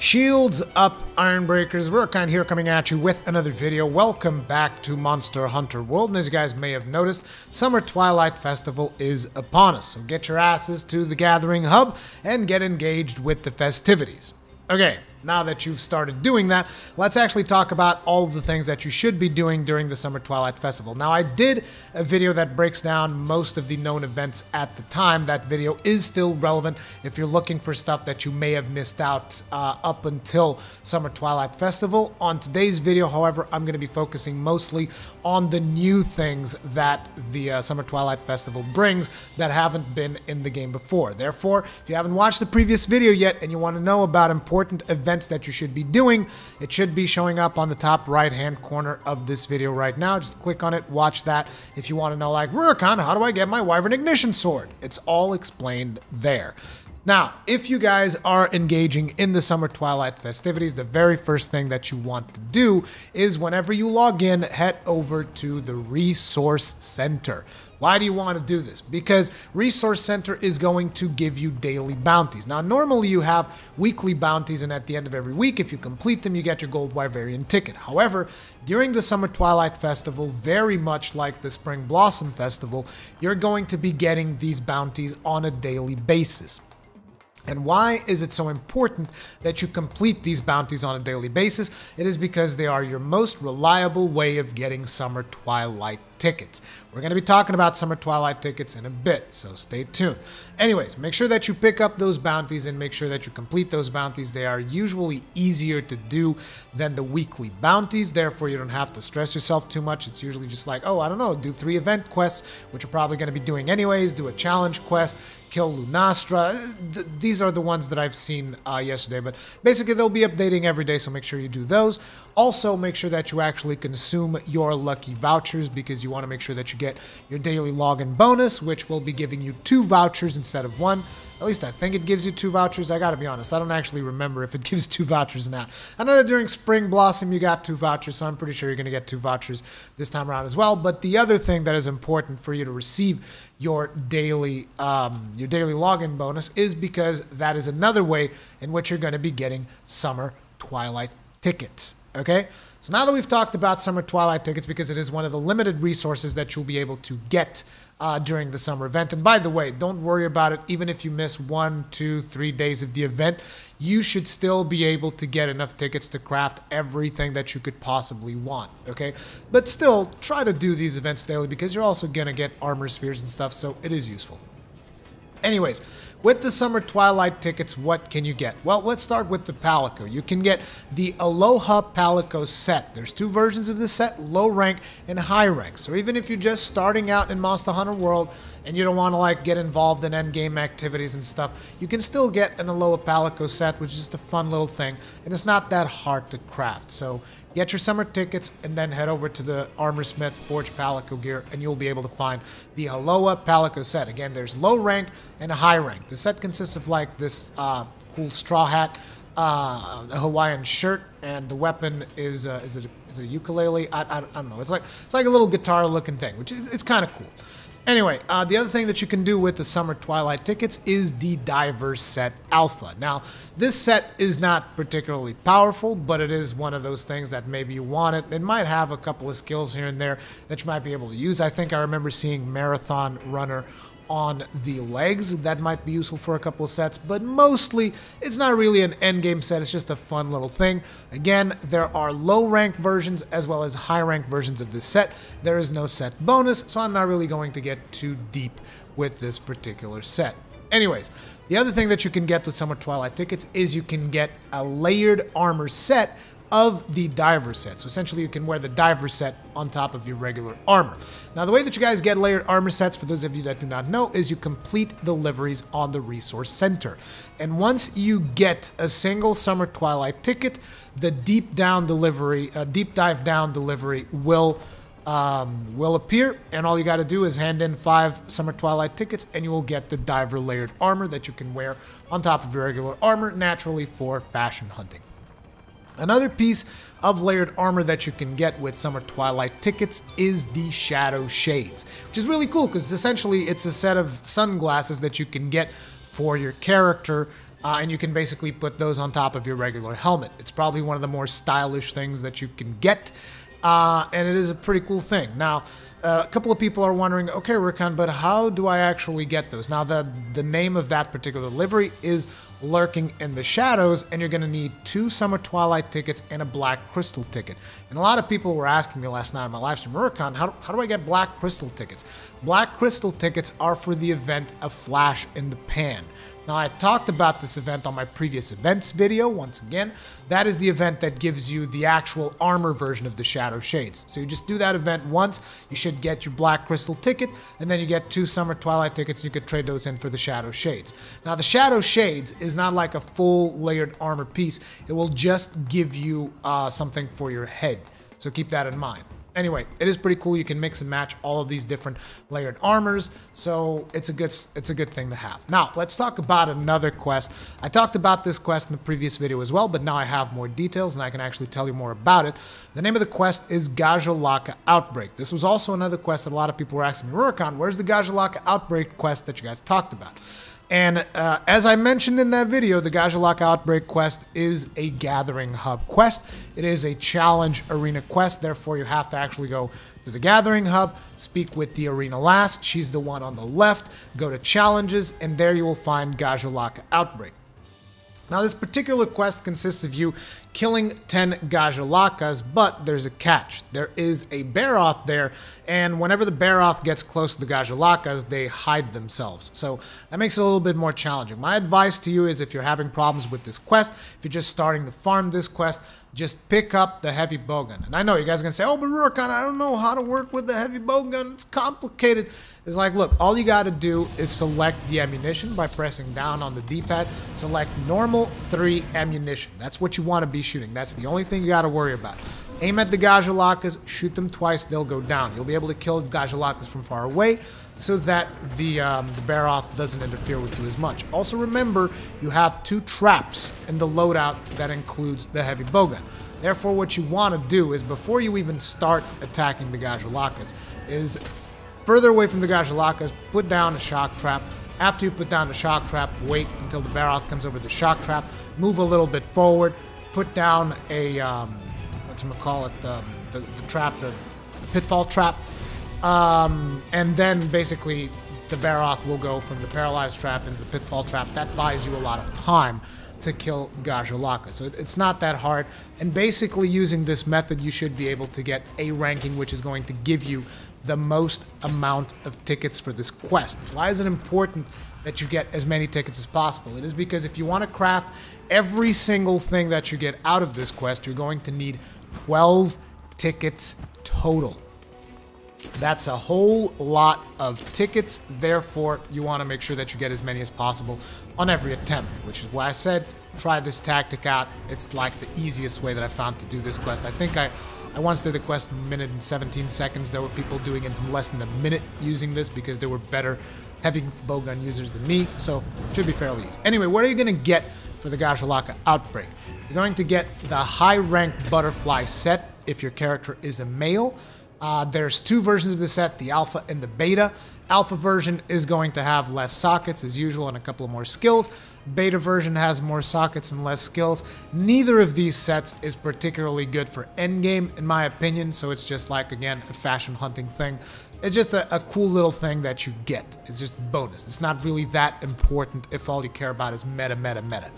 Shields up, Ironbreakers. Rurikhan here coming at you with another video. Welcome back to Monster Hunter World. And as you guys may have noticed, Summer Twilight Festival is upon us. So get your asses to the Gathering Hub and get engaged with the festivities. Okay, now that you've started doing that, let's actually talk about all of the things that you should be doing during the Summer Twilight Festival. Now, I did a video that breaks down most of the known events at the time. That video is still relevant if you're looking for stuff that you may have missed out up until Summer Twilight Festival. On today's video, however, I'm going to be focusing mostly on the new things that the Summer Twilight Festival brings that haven't been in the game before. Therefore, if you haven't watched the previous video yet and you want to know about important events that you should be doing, it should be showing up on the top right hand corner of this video right now. Just click on it, watch that. If you want to know, like, Rurikhan, how do I get my Wyvern Ignition Sword? It's all explained there. Now, if you guys are engaging in the Summer Twilight festivities, the very first thing that you want to do is whenever you log in, head over to the Resource Center. Why do you want to do this? Because Resource Center is going to give you daily bounties. Now, normally you have weekly bounties, and at the end of every week, if you complete them, you get your Gold Wyverian ticket. However, during the Summer Twilight Festival, very much like the Spring Blossom Festival, you're going to be getting these bounties on a daily basis. And why is it so important that you complete these bounties on a daily basis? It is because they are your most reliable way of getting Summer Twilight tickets. We're going to be talking about Summer Twilight tickets in a bit, so stay tuned. Anyways, make sure that you pick up those bounties and make sure that you complete those bounties. They are usually easier to do than the weekly bounties, therefore you don't have to stress yourself too much. It's usually just like, oh, I don't know, do 3 event quests, which you're probably going to be doing anyways, do a challenge quest, kill Lunastra. These are the ones that I've seen yesterday, but basically they'll be updating every day, so make sure you do those. Also, make sure that you actually consume your lucky vouchers, because you want to make sure that you get your daily login bonus, which will be giving you 2 vouchers instead of 1. At least I think it gives you 2 vouchers. I gotta be honest, I don't actually remember if it gives 2 vouchers or not. I know that during Spring Blossom you got 2 vouchers, so I'm pretty sure you're gonna get 2 vouchers this time around as well. But the other thing that is important for you to receive your daily login bonus is because that is another way in which you're gonna be getting Summer Twilight tickets. Okay, so now that we've talked about Summer Twilight tickets, because it is one of the limited resources that you'll be able to get during the summer event. And by the way, don't worry about it. Even if you miss 1, 2, 3 days of the event, you should still be able to get enough tickets to craft everything that you could possibly want, okay? But still, try to do these events daily, because you're also going to get armor spheres and stuff, so it is useful. Anyways, with the Summer Twilight tickets, what can you get? Well, let's start with the Palico. You can get the Aloha Palico set. There's 2 versions of this set, low rank and high rank. So even if you're just starting out in Monster Hunter World and you don't want to like get involved in endgame activities and stuff, you can still get an Aloha Palico set, which is just a fun little thing, and it's not that hard to craft. So get your summer tickets and then head over to the Armor Smith Forge Palico gear and you'll be able to find the Aloha Palico set. Again, there's low rank and a high rank. The set consists of like this cool straw hat, a Hawaiian shirt, and the weapon is it a ukulele? I don't know. It's like a little guitar looking thing, which is, it's kind of cool. Anyway, the other thing that you can do with the Summer Twilight tickets is the Diver Set Alpha. Now, this set is not particularly powerful, but it is one of those things that maybe you want it. It might have a couple of skills here and there that you might be able to use. I think I remember seeing Marathon Runner on the legs. That might be useful for a couple of sets, but mostly it's not really an endgame set. It's just a fun little thing. Again, there are low rank versions as well as high rank versions of this set. There is no set bonus, so I'm not really going to get too deep with this particular set. Anyways, the other thing that you can get with Summer Twilight tickets is you can get a layered armor set of the diver set. So essentially you can wear the diver set on top of your regular armor. Now, the way that you guys get layered armor sets, for those of you that do not know, is you complete the liveries on the Resource Center. And once you get a single Summer Twilight ticket, the deep dive down delivery will appear, and all you got to do is hand in 5 Summer Twilight tickets and you will get the diver layered armor that you can wear on top of your regular armor, naturally for fashion hunting. Another piece of layered armor that you can get with Summer Twilight tickets is the Shadow Shades, which is really cool because essentially it's a set of sunglasses that you can get for your character and you can basically put those on top of your regular helmet. It's probably one of the more stylish things that you can get, and it is a pretty cool thing. Now, a couple of people are wondering, okay, Rurikhan, but how do I actually get those? Now, the name of that particular livery is Lurking in the Shadows, and you're going to need 2 Summer Twilight tickets and a Black Crystal ticket. And a lot of people were asking me last night on my live stream, Rurikhan, how do I get Black Crystal tickets? Black Crystal tickets are for the event A Flash in the Pan. Now, I talked about this event on my previous events video. Once again, that is the event that gives you the actual armor version of the Shadow Shades. So you just do that event once, you should get your Black Crystal ticket, and then you get 2 Summer Twilight tickets, and you can trade those in for the Shadow Shades. Now, the Shadow Shades is not like a full layered armor piece. It will just give you something for your head. So keep that in mind. Anyway, it is pretty cool. You can mix and match all of these different layered armors, so it's a good thing to have. Now, let's talk about another quest. I talked about this quest in the previous video as well, but now I have more details and I can actually tell you more about it. The name of the quest is Gajuwaka Outbreak. This was also another quest that a lot of people were asking me, Rurikhan, where's the Gajuwaka Outbreak quest that you guys talked about? And as I mentioned in that video, the Gajuwaka Outbreak quest is a Gathering Hub quest. It is a challenge arena quest, therefore you have to actually go to the Gathering Hub, speak with the arena last, she's the one on the left, go to challenges, and there you will find Gajuwaka Outbreak. Now, this particular quest consists of you killing 10 Gajuwakas, but there's a catch. There is a Baroth there, and whenever the Baroth gets close to the Gajuwakas, they hide themselves. So that makes it a little bit more challenging. My advice to you is, if you're having problems with this quest, if you're just starting to farm this quest, just pick up the heavy bowgun. And I know you guys are going to say, oh, but Rurikhan, I don't know how to work with the heavy bowgun. It's complicated. It's like, look, all you got to do is select the ammunition by pressing down on the D-pad. Select normal 3 ammunition. That's what you want to be shooting. That's the only thing you got to worry about. Aim at the Gajuwakas, shoot them twice, they'll go down. You'll be able to kill Gajuwakas from far away so that the Baroth doesn't interfere with you as much. Also remember, you have 2 traps in the loadout that includes the heavy bowgun. Therefore, what you want to do is, before you even start attacking the Gajuwakas, is further away from the Gajuwakas, put down a shock trap. After you put down the shock trap, wait until the Baroth comes over the shock trap, move a little bit forward, put down a, whatchamacallit, the trap, the pitfall trap, and then basically the Baroth will go from the paralyzed trap into the pitfall trap. That buys you a lot of time to kill Gajuwaka. So it's not that hard, and basically using this method you should be able to get a ranking which is going to give you the most amount of tickets for this quest. Why is it important that you get as many tickets as possible? It is because if you want to craft every single thing that you get out of this quest, you're going to need 12 tickets total. That's a whole lot of tickets, therefore you want to make sure that you get as many as possible on every attempt, which is why I said try this tactic out. It's like the easiest way that I found to do this quest. I think I once did the quest in 1 minute and 17 seconds. There were people doing it in less than a minute using this because they were better heavy bowgun users than me, so it should be fairly easy. Anyway, what are you going to get for the Gajuwaka Outbreak? You're going to get the high rank butterfly set if your character is a male. There's 2 versions of the set, the alpha and the beta. Alpha version is going to have less sockets as usual and a couple of more skills. Beta version has more sockets and less skills. Neither of these sets is particularly good for endgame in my opinion, so it's just like, again, a fashion hunting thing. It's just a cool little thing that you get. It's just bonus. It's not really that important if all you care about is meta, meta, meta.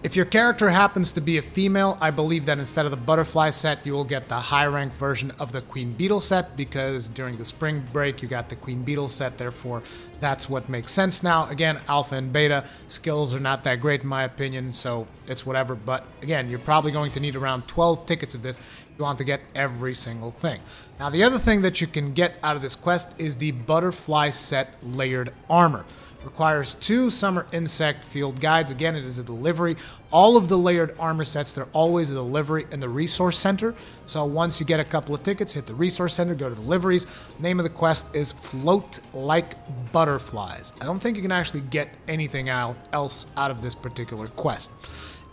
If your character happens to be a female, I believe that instead of the butterfly set, you will get the high rank version of the Queen Beetle set, because during the spring break you got the Queen Beetle set, therefore that's what makes sense now. Again, alpha and beta skills are not that great in my opinion, so it's whatever, but again, you're probably going to need around 12 tickets of this if you want to get every single thing. Now, the other thing that you can get out of this quest is the butterfly set layered armor. Requires 2 summer insect field guides. Again, it is a delivery. All of the layered armor sets, they're always a delivery in the resource center. So once you get a couple of tickets, hit the resource center, go to deliveries. Name of the quest is Float Like Butterflies. I don't think you can actually get anything else out of this particular quest.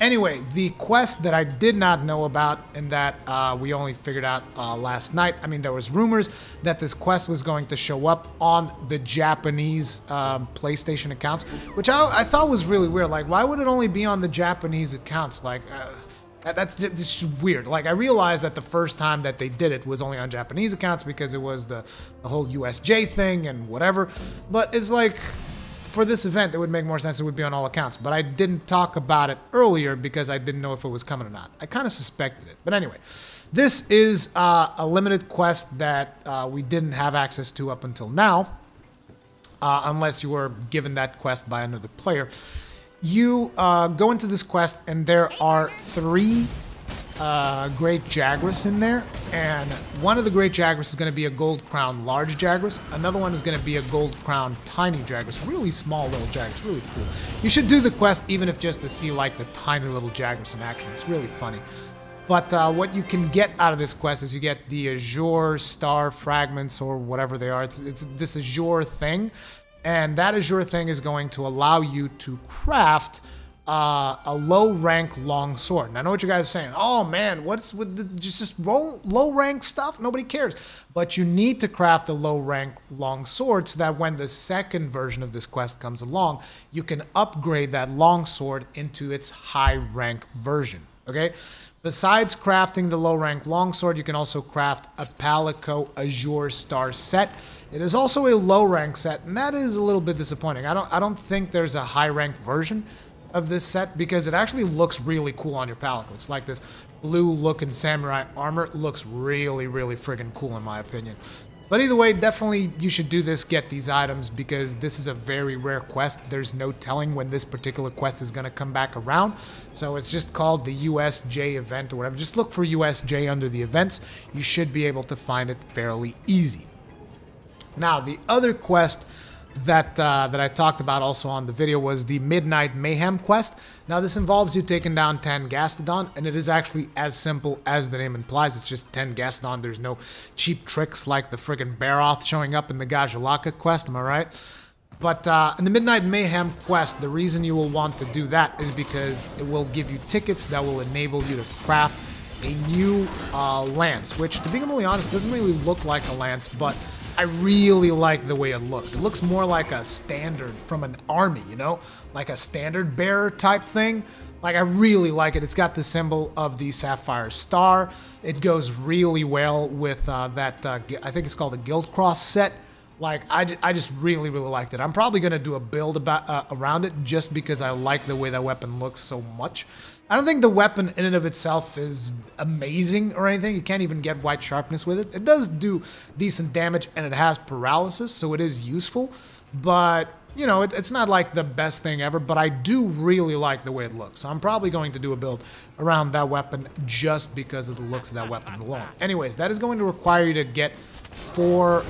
Anyway, the quest that I did not know about and that we only figured out last night, I mean, there was rumors that this quest was going to show up on the Japanese PlayStation accounts, which I thought was really weird. Like, why would it only be on the Japanese accounts? Like, that's just weird. Like, I realized that the first time that they did it was only on Japanese accounts because it was the whole USJ thing and whatever. But it's like, for this event, it would make more sense it would be on all accounts. But I didn't talk about it earlier because I didn't know if it was coming or not. I kind of suspected it. But anyway, this is a limited quest that we didn't have access to up until now, unless you were given that quest by another player. You go into this quest, and there are 3 great Jaguars in there, and one of the great Jaguars is going to be a gold crown large Jaguars. Another one is going to be a gold crown tiny Jaguars. Really small little Jaguars, really cool. You should do the quest even if just to see like the tiny little Jaguars in action. It's really funny. But what you can get out of this quest is you get the Azure Star Fragments or whatever they are. It's this Azure thing, and that Azure thing is going to allow you to craft a low-rank long sword. And I know what you guys are saying. Oh man, what's with just low-rank stuff? Nobody cares. But you need to craft a low-rank long sword so that when the second version of this quest comes along, you can upgrade that long sword into its high-rank version. Okay? Besides crafting the low-rank longsword, you can also craft a Palico Azure Star set. It is also a low-rank set, and that is a little bit disappointing. I don't think there's a high-rank version of this set because it actually looks really cool on your Palico. It's like this blue-looking samurai armor. It looks really, really friggin' cool in my opinion. But either way, definitely you should do this, get these items, because this is a very rare quest. There's no telling when this particular quest is going to come back around. So it's just called the USJ event or whatever. Just look for USJ under the events. You should be able to find it fairly easy. Now, the other quest that I talked about also on the video was the Midnight Mayhem quest. Now this involves you taking down 10 Gastodon, and it is actually as simple as the name implies. It's just 10 Gastodon. There's no cheap tricks like the friggin' Baroth showing up in the Gajuwaka quest, am I right? But in the Midnight Mayhem quest, the reason you will want to do that is because it will give you tickets that will enable you to craft a new lance, which, to be completely honest, doesn't really look like a lance, but I really like the way it looks. It looks more like a standard from an army, you know? Like a standard bearer type thing. Like, I really like it. It's got the symbol of the Sapphire Star. It goes really well with that, I think it's called a Guild Cross set. Like, I just really, really liked it. I'm probably going to do a build around it just because I like the way that weapon looks so much. I don't think the weapon in and of itself is amazing or anything. You can't even get white sharpness with it. It does do decent damage, and it has paralysis, so it is useful. But, you know, it's not like the best thing ever, but I do really like the way it looks. So I'm probably going to do a build around that weapon just because of the looks of that weapon alone. Anyways, that is going to require you to get 4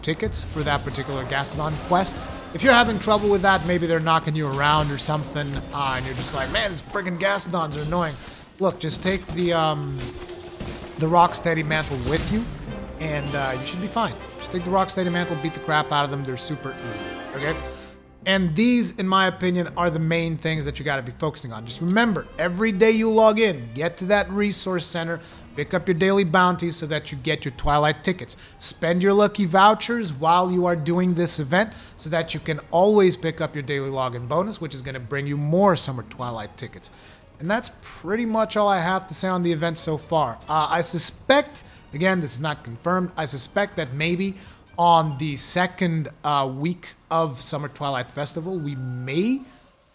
tickets for that particular Gastodon quest. If you're having trouble with that, maybe they're knocking you around or something, and you're just like, man, these friggin' Gastodons are annoying. Look, just take the Rocksteady Mantle with you, and you should be fine. Just take the Rocksteady Mantle, beat the crap out of them. They're super easy, okay? And these, in my opinion, are the main things that you got to be focusing on. Just remember, every day you log in, get to that resource center, pick up your daily bounties so that you get your Twilight tickets. Spend your lucky vouchers while you are doing this event so that you can always pick up your daily login bonus, which is going to bring you more Summer Twilight tickets. And that's pretty much all I have to say on the event so far. I suspect, again, this is not confirmed, I suspect that maybe on the second week of Summer Twilight Festival, we may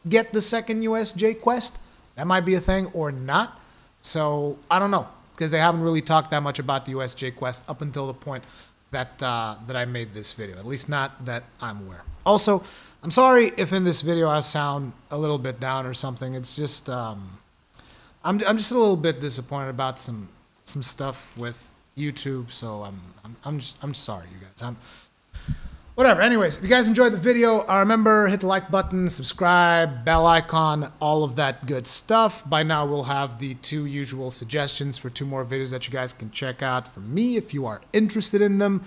get the second USJ quest. That might be a thing or not. So, I don't know, because they haven't really talked that much about the USJ quest up until the point that that I made this video. At least not that I'm aware. Also, I'm sorry if in this video I sound a little bit down or something. It's just I'm just a little bit disappointed about some stuff with YouTube. So I'm just sorry, you guys. Whatever. Anyways, if you guys enjoyed the video, remember, hit the like button, subscribe, bell icon, all of that good stuff. By now, we'll have the 2 usual suggestions for 2 more videos that you guys can check out from me if you are interested in them.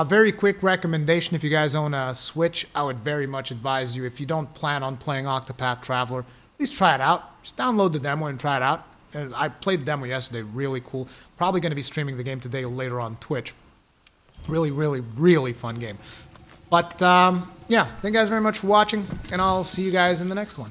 Very quick recommendation, if you guys own a Switch, I would very much advise you, if you don't plan on playing Octopath Traveler least try it out. Just download the demo and try it out. And I played the demo yesterday, really cool. Probably going to be streaming the game today later on Twitch. Really, really, really fun game. But, yeah, thank you guys very much for watching, and I'll see you guys in the next one.